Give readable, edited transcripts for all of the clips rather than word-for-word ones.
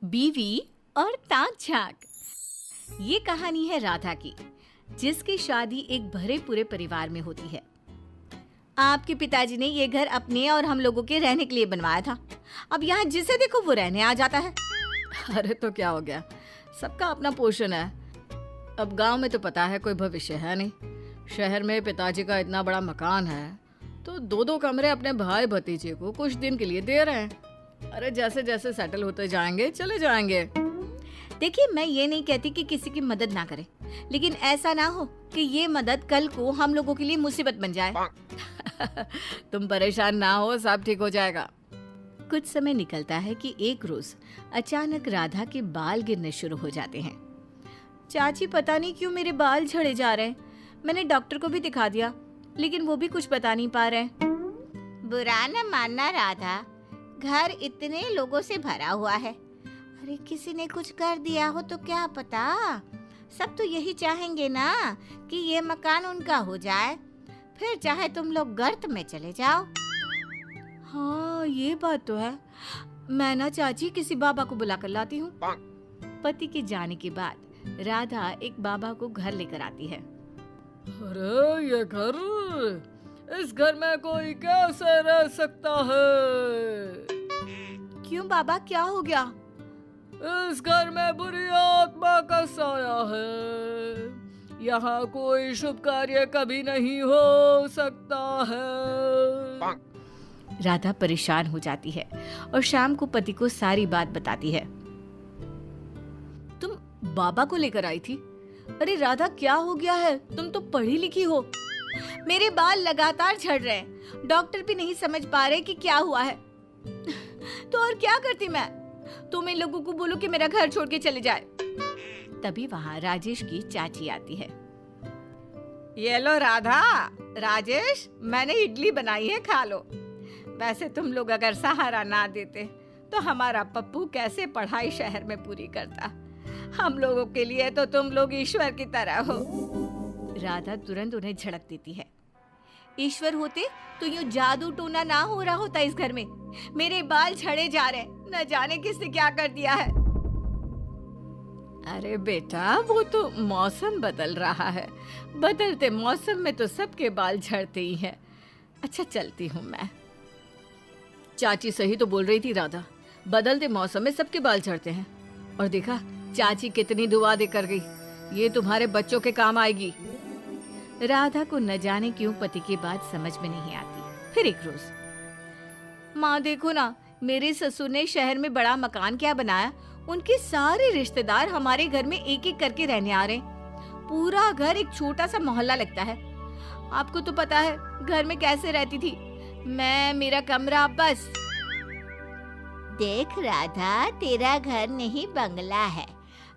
बीवी और ताक झांक। ये कहानी है राधा की, जिसकी शादी एक भरे पूरे परिवार में होती है। आपके पिताजी ने ये घर अपने और हम लोगों के रहने के लिए बनवाया था। अब यहाँ जिसे देखो वो रहने आ जाता है। अरे तो क्या हो गया, सबका अपना पोषण है। अब गांव में तो पता है कोई भविष्य है नहीं। शहर में पिताजी का इतना बड़ा मकान है तो दो दो कमरे अपने भाई भतीजे को कुछ दिन के लिए दे रहे हैं। अरे जैसे जैसे सेटल होते जाएंगे चले जाएंगे। देखिए, मैं ये नहीं कहती कि किसी की मदद ना करें, लेकिन ऐसा ना हो कि ये मदद कल को हम लोगों के लिए मुसीबत बन जाए। तुम परेशान ना हो, सब ठीक हो जाएगा। कुछ समय निकलता है कि एक रोज अचानक राधा के बाल गिरने शुरू हो जाते हैं। चाची, पता नहीं क्यों मेरे बाल झड़े जा रहे हैं। मैंने डॉक्टर को भी दिखा दिया, लेकिन वो भी कुछ बता नहीं पा रहे। बुरा न मानना राधा, घर इतने लोगों से भरा हुआ है। अरे किसी ने कुछ कर दिया हो तो क्या पता। सब तो यही चाहेंगे ना कि ये मकान उनका हो जाए, फिर चाहे तुम लोग गर्त में चले जाओ। हाँ, ये बात तो है। मैं ना चाची किसी बाबा को बुला कर लाती हूँ। पति के जाने के बाद राधा एक बाबा को घर लेकर आती है। अरे ये घर, इस घर में कोई कैसे रह सकता है? क्यों बाबा, क्या हो गया? इस घर में बुरी आत्मा का साया है। यहाँ कोई शुभ कार्य कभी नहीं हो सकता है। राधा परेशान हो जाती है और शाम को पति को सारी बात बताती है। तुम बाबा को लेकर आई थी? अरे राधा, क्या हो गया है? तुम तो पढ़ी लिखी हो। मेरे बाल लगातार झड़ रहे हैं, डॉक्टर भी नहीं समझ पा रहे कि क्या हुआ है। तो और क्या करती मैं? तुम इन लोगों को बोलो कि मेरा घर छोड़ के चले जाए। तभी वहाँ राजेश की चाची आती है। ये लो राधा, राजेश, मैंने इडली बनाई है, खा लो। वैसे तुम लोग अगर सहारा ना देते तो हमारा पप्पू कैसे पढ़ाई शहर में पूरी करता। हम लोगों के लिए तो तुम लोग ईश्वर की तरह हो। राधा तुरंत उन्हें झड़क देती है। ईश्वर होते तो यूं जादू टोना ना हो रहा होता इस घर में। मेरे बाल झड़े जा रहे, न जाने किसने क्या कर दिया है। अरे बेटा, वो तो मौसम बदल रहा है। बदलते मौसम में तो सबके बाल झड़ते ही हैं। अच्छा, चलती हूँ मैं। चाची सही तो बोल रही थी राधा, बदलते मौसम में सबके बाल झड़ते हैं। और देखा, चाची कितनी दुआ दे कर गई। ये तुम्हारे बच्चों के काम आएगी। राधा को न जाने क्यों पति की बात समझ में नहीं आती। फिर एक रोज, माँ देखो ना, मेरे ससुर ने शहर में बड़ा मकान क्या बनाया। उनके सारे रिश्तेदार हमारे घर में एक एक करके रहने आ रहे हैं। पूरा घर एक छोटा सा मोहल्ला लगता है। आपको तो पता है घर में कैसे रहती थी मैं, मेरा कमरा बस। देख राधा, तेरा घर नहीं बंगला है।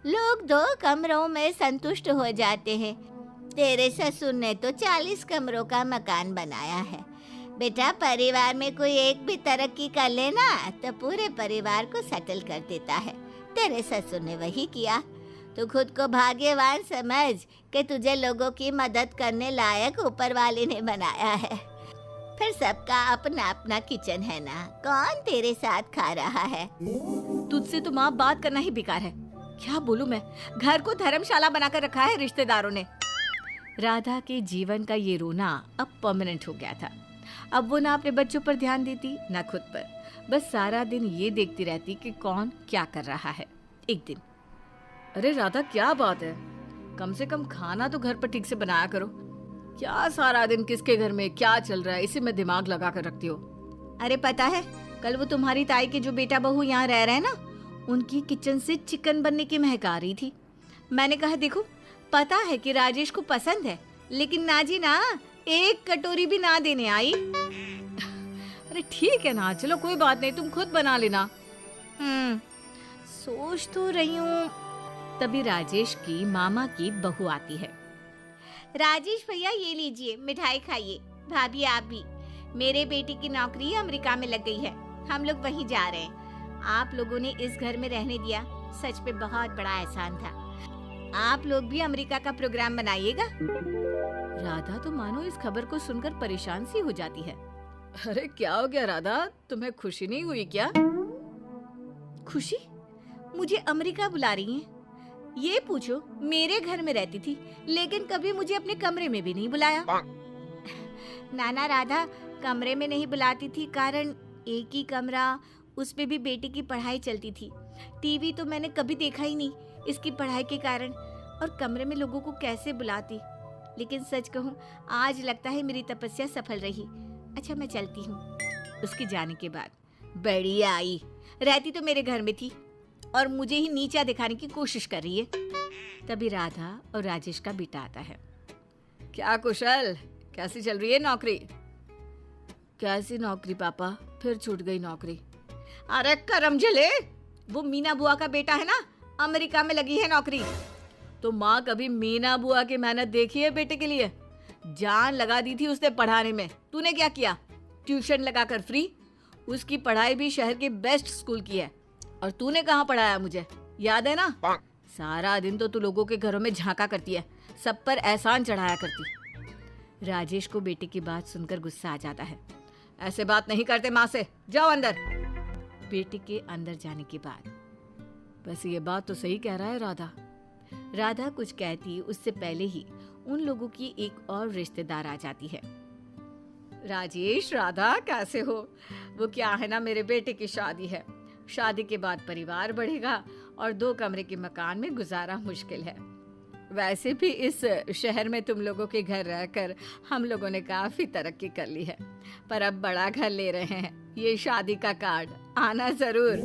लोग 2 कमरों में संतुष्ट हो जाते हैं। तेरे ससुर ने तो 40 कमरों का मकान बनाया है। बेटा, परिवार में कोई एक भी तरक्की कर लेना तो पूरे परिवार को सेटल कर देता है। तेरे ससुर ने वही किया। तू खुद को भाग्यवान समझ कि तुझे लोगों की मदद करने लायक ऊपर वाले ने बनाया है। फिर सबका अपना अपना किचन है ना, कौन तेरे साथ खा रहा है? तुझसे तो माँ बात करना ही बेकार है। क्या बोलूं मैं, घर को धर्मशाला बनाकर रखा है रिश्तेदारों ने। राधा के जीवन का ये रोना अब परमानेंट हो गया था। अब वो ना अपने बच्चों पर ध्यान देती, ना खुद पर। बस सारा दिन ये देखती रहती कि कौन क्या कर रहा है। एक दिन, अरे राधा, क्या बात है? कम से कम खाना तो घर पर ठीक से बनाया करो। क्या सारा दिन किसके घर में क्या चल रहा है इसी में दिमाग लगा कर रखती हो? अरे पता है, कल वो तुम्हारी ताई के जो बेटा बहू यहाँ रह रहे हैं ना, उनकी किचन से चिकन बनने की महक आ रही थी। मैंने कहा, देखो पता है कि राजेश को पसंद है, लेकिन ना जी ना, एक कटोरी भी ना देने आई। अरे ठीक है ना, चलो कोई बात नहीं, तुम खुद बना लेना। सोच तो रही हूँ। तभी राजेश की मामा की बहू आती है। राजेश भैया, ये लीजिए, मिठाई खाइए। भाभी आप भी। मेरे बेटी की नौकरी अमेरिका में लग गई है, हम लोग वहीं जा रहे हैं। आप लोगों ने इस घर में रहने दिया, सच में बहुत बड़ा एहसान था। आप लोग भी अमेरिका का प्रोग्राम बनाइएगा। राधा तो मानो इस खबर को सुनकर परेशान सी हो जाती है। अरे क्या हो गया राधा, तुम्हें खुशी नहीं हुई क्या? खुशी? मुझे अमेरिका बुला रही हैं। ये पूछो, मेरे घर में रहती थी लेकिन कभी मुझे अपने कमरे में भी नहीं बुलाया। नाना राधा, कमरे में नहीं बुलाती थी कारण एक ही कमरा, उस पे भी बेटी की पढ़ाई चलती थी। टीवी तो मैंने कभी देखा ही नहीं इसकी पढ़ाई के कारण, और कमरे में लोगों को कैसे बुलाती। लेकिन सच कहूँ, आज लगता है मेरी तपस्या सफल रही। अच्छा, मैं चलती हूँ। उसके जाने के बाद बढ़िया आई, रहती तो मेरे घर में थी और मुझे ही नीचा दिखाने की कोशिश कर रही है। तभी राधा और राजेश का बेटा आता है। क्या कुशल, कैसी चल रही है नौकरी? कैसी नौकरी पापा? फिर छूट गई नौकरी। अरे करम जले, वो मीना बुआ का बेटा है ना, अमेरिका में लगी है नौकरी। तो माँ कभी मीना बुआ की मेहनत देखी है बेटे के लिए? जान लगा दी थी उसने पढ़ाने में, तूने क्या किया? ट्यूशन लगाकर फ्री। उसकी पढ़ाई भी शहर के बेस्ट स्कूल की है, और तूने कहाँ पढ़ाया मुझे, याद है ना? सारा दिन तो तू लोगों के घरों में झांका करती है, सब पर एहसान चढ़ाया करती। राजेश को बेटे की बात सुनकर गुस्सा आ जाता है। ऐसे बात नहीं करते माँ से, जाओ अंदर। बेटे के अंदर जाने के बाद, वैसे ये बात तो सही कह रहा है राधा। राधा कुछ कहती उससे पहले ही उन लोगों की एक और रिश्तेदार आ जाती है। राजेश, राधा कैसे हो? वो क्या है ना, मेरे बेटे की शादी है। शादी के बाद परिवार बढ़ेगा और 2 कमरे के मकान में गुजारा मुश्किल है। वैसे भी इस शहर में तुम लोगों के घर रहकर हम लोगों ने काफी तरक्की कर ली है, पर अब बड़ा घर ले रहे हैं। ये शादी का कार्ड, आना जरूर।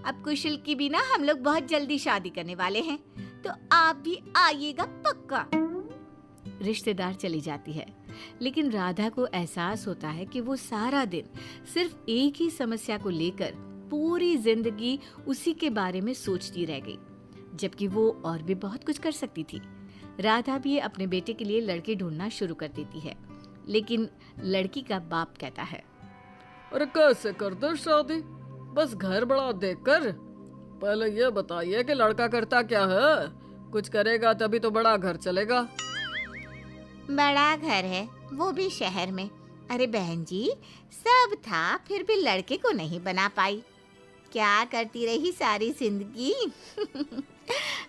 अब कुशल की भी ना हम लोग बहुत जल्दी शादी करने वाले हैं, तो आप भी आइएगा पक्का। रिश्तेदार चली जाती है, लेकिन राधा को एहसास होता है कि वो सारा दिन सिर्फ एक ही समस्या को लेकर पूरी जिंदगी उसी के बारे में सोचती रह गई, जबकि वो और भी बहुत कुछ कर सकती थी। राधा भी अपने बेटे के लिए लड़के ढूंढना शुरू कर देती है, लेकिन लड़की का बाप कहता है, अरे कैसे कर दो शादी, बस घर बड़ा देखकर? पहले ये बताइए कि लड़का करता क्या है? कुछ करेगा तभी तो बड़ा घर चलेगा। बड़ा घर है, वो भी शहर में। अरे बहन जी, सब था फिर भी लड़के को नहीं बना पाई। क्या करती रही सारी जिंदगी।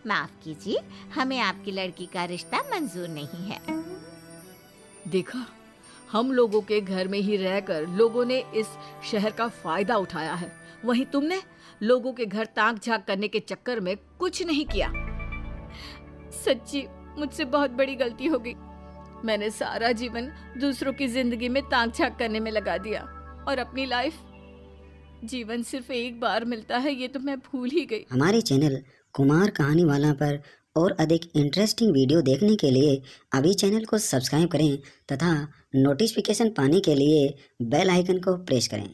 माफ कीजिए, हमें आपकी लड़की का रिश्ता मंजूर नहीं है। देखा, हम लोगों के घर में ही रहकर लोगों ने इस शहर का फायदा उठाया है, वहीं तुमने लोगों के घर ताक झांक करने के चक्कर में कुछ नहीं किया। सच्ची मुझसे बहुत बड़ी गलती हो गई। मैंने सारा जीवन दूसरों की जिंदगी में ताक झांक करने में लगा दिया, और अपनी लाइफ, जीवन सिर्फ एक बार मिलता है, ये तो मैं भूल ही गई। हमारे चैनल कुमार कहानी वाला पर और अधिक इंटरेस्टिंग वीडियो देखने के लिए अभी चैनल को सब्सक्राइब करें तथा नोटिफिकेशन पाने के लिए बेल आइकन को प्रेस करें।